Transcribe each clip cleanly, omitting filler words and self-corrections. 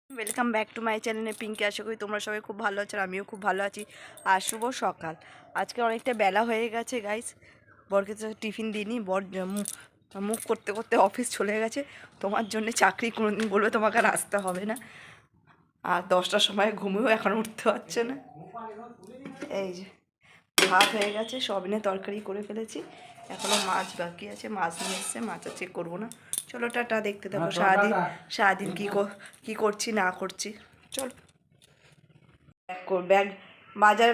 Welcome back to my চ্যানেলে পিঙ্কি। আশা করি তোমরা সবাই খুব ভালো আছো, আমিও খুব ভালো আছি। আর শুভ সকাল। আজকে অনেকটা বেলা হয়ে গেছে গাইস। বরকে তো টিফিন দিইনি, বর মুখ করতে করতে অফিস চলে গেছে। তোমার জন্য চাকরি কোনোদিন বলবে তোমাকে আর আসতে হবে না। আর 10টার সময় ঘুমিয়েও এখন উঠতে পারছে না। এই যে ভাত হয়ে গেছে, সবিনে তরকারি করে ফেলেছি, এখনও মাছ বাকি আছে। মাছ নিয়ে এসছে, মাছ আছে করবো না। চলো টাটা, দেখতে থাকো সারাদিন কী করছি না করছি। চলো ব্যাগ বাজারে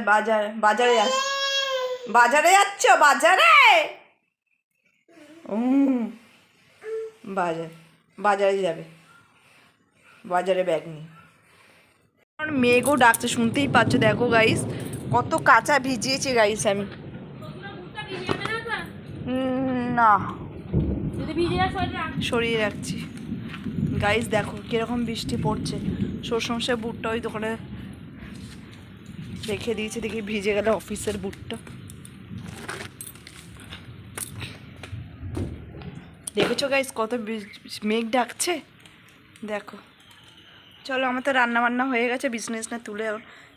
যাচ্ছ? বাজারে বাজারে যাবে, বাজারে ব্যাগ নিয়ে। মেঘও ডাকছে, শুনতেই পাচ্ছ। দেখো গাইস, কত কাঁচা ভিজিয়েছি গাইস আমি। না, সরিয়ে রাখছি গাইস। দেখো কিরকম বৃষ্টি পড়ছে। সরষে বুটটা ওই দোকানে রেখে দিয়েছে, দেখি ভিজে গেল অফিসের বুটটা। দেখেছো গাইস কত মেঘ ডাকছে, দেখো। চলো, আমার তো রান্না বান্না হয়ে গেছে, বিজনেস না তুলে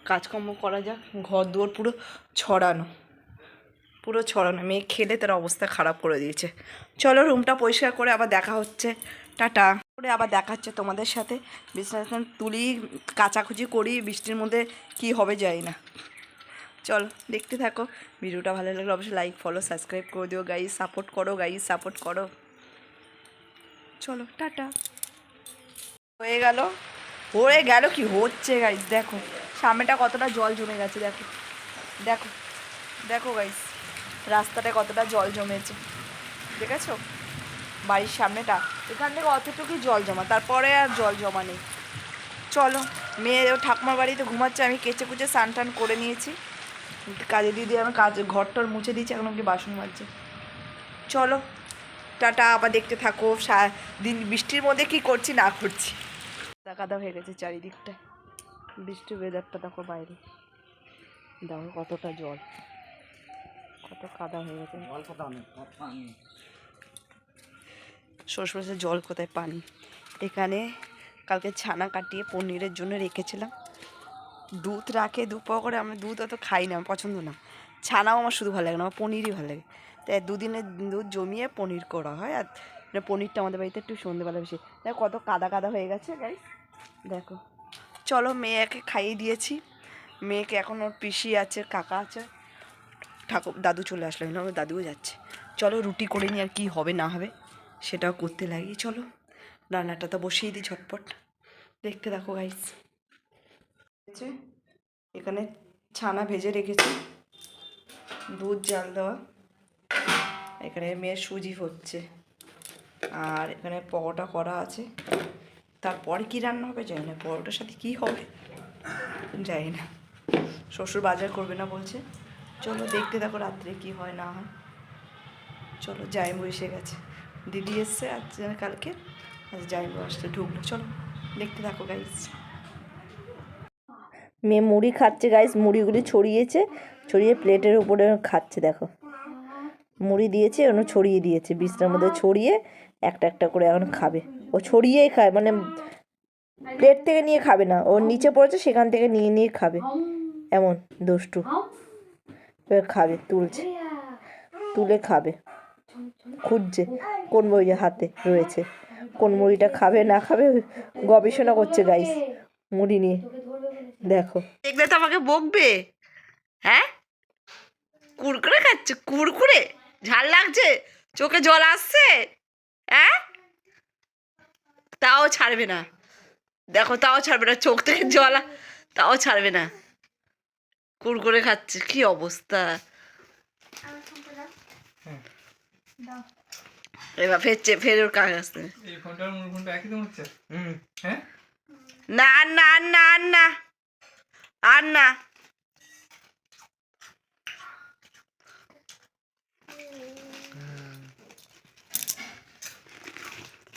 কাজকর্ম করা যাক। ঘর দুয়ার পুরো ছড়ানো, মেঘ খেলে তার অবস্থা খারাপ করে দিয়েছে। চলো রুমটা পরিষ্কার করে আবার দেখা হচ্ছে। টাটা করে আবার দেখা হচ্ছে তোমাদের সাথে। বিজনেস তুলি, কাচাকুচি করি, বৃষ্টির মধ্যে কি হবে যাই না। চলো দেখতে থাকো। ভিডিওটা ভালো লাগলে অবশ্যই লাইক, ফলো, সাবস্ক্রাইব করে দিও গাইস। সাপোর্ট করো। চলো টাটা। হয়ে গেল কি হচ্ছে গাইস, দেখো সামনেটা কতটা জল জমে গেছে। দেখো গাইস, রাস্তাটা কতটা জল জমেছে, দেখেছো? বাড়ির সামনেটা, এখান থেকে অতটুকুই জল জমা, তারপরে আর জল জমা নেই। চলো, মেয়ে ঠাকুমার বাড়িতে ঘুমাচ্ছে, আমি কেচে কুচে স্নান টান করে নিয়েছি। কাজে দিদি আমি ঘরটর মুছে দিয়েছি, এখন কি বাসন মাজছে। চলো টাটা, আবার দেখতে থাকো দিন বৃষ্টির মধ্যে কি করছি না করছি। কাদা হয়ে গেছে চারিদিকটা, বৃষ্টির ওয়েদারটা দেখো, বাইরে দেখো কতটা জল, কত কাদা হয়ে গেছে। সরষে জল কোথায়, পানি। এখানে কালকে ছানা কাটিয়ে পনিরের জন্য রেখেছিলাম। দুধ রাখে দুপুর করে, আমি দুধ অত খাই না, আমার পছন্দ না। ছানাও আমার শুধু ভালো লাগে না, আমার পনিরই ভালো লাগে। তাই দুদিনের দুধ জমিয়ে পনির করা হয়। আর পনিরটা আমাদের বাড়িতে একটু সন্ধ্যেবেলা বেশি। দেখো কত কাদা হয়ে গেছে গাইস, দেখো। চলো, মেয়েকে খাইয়ে দিয়েছি। মেয়েকে এখন ওর পিসি আছে, কাকা আছে, দাদু চলে আসলো, ওর দাদুও যাচ্ছে। চলো রুটি করে নিই, আর কি হবে না হবে সেটাও করতে লাগি। চলো রান্নাটা তো বসিয়ে দিই ঝটপট, দেখতে দেখো গাইস। এখানে ছানা ভেজে রেখেছি, দুধ জাল দেওয়া। এখানে মেয়ের সুজি হচ্ছে, আর এখানে পরোটা করা আছে। তারপরে কি রান্না হবে জানি না, পরোটার সাথে কি হবে জানি না। শ্বশুর বাজার করবে না বলছে। চলো দেখতে দেখো রাত্রে কি হয় না হয়। চলো, জাইমু এসে গেছে, দিদি এসছে আজ কালকে, আজ জাইমু আসতে ঢুকলো। চলো দেখতে থাকো গাইস। মেয়ে মুড়ি খাচ্ছে গাইস, মুড়িগুলি ছড়িয়ে প্লেটের উপরে খাচ্ছে। দেখো মুড়ি দিয়েছে, ওনো ছড়িয়ে দিয়েছে, বিছনার মধ্যে ছড়িয়ে একটা একটা করে এখন খাবে। ও ছড়িয়েই খায়, মানে প্লেট থেকে নিয়ে খাবে না, ওর নিচে পড়েছে সেখান থেকে নিয়ে খাবে, এমন দুষ্টু। খাবে, তুলে খাবে, খুঁজছে কোন বই হাতে রয়েছে, কোন মুড়িটা খাবে না খাবে গবেষণা করছে গাইস মুড়ি নিয়ে। দেখো দেখলে তো আমাকে বকবে। হ্যাঁ, কুরকুরে খাচ্ছে, কুরকুরে ঝাল লাগছে, চোখে জল আসছে। হ্যাঁ, তাও ছাড়বে না, দেখো তাও ছাড়বে না, চোখ থেকে জল তাও ছাড়বে না, কুরকুরে খাচ্ছে। কি অবস্থা, এবার ফের ওর কাজ আসতে। না না না না আর না,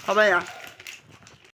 হবে না।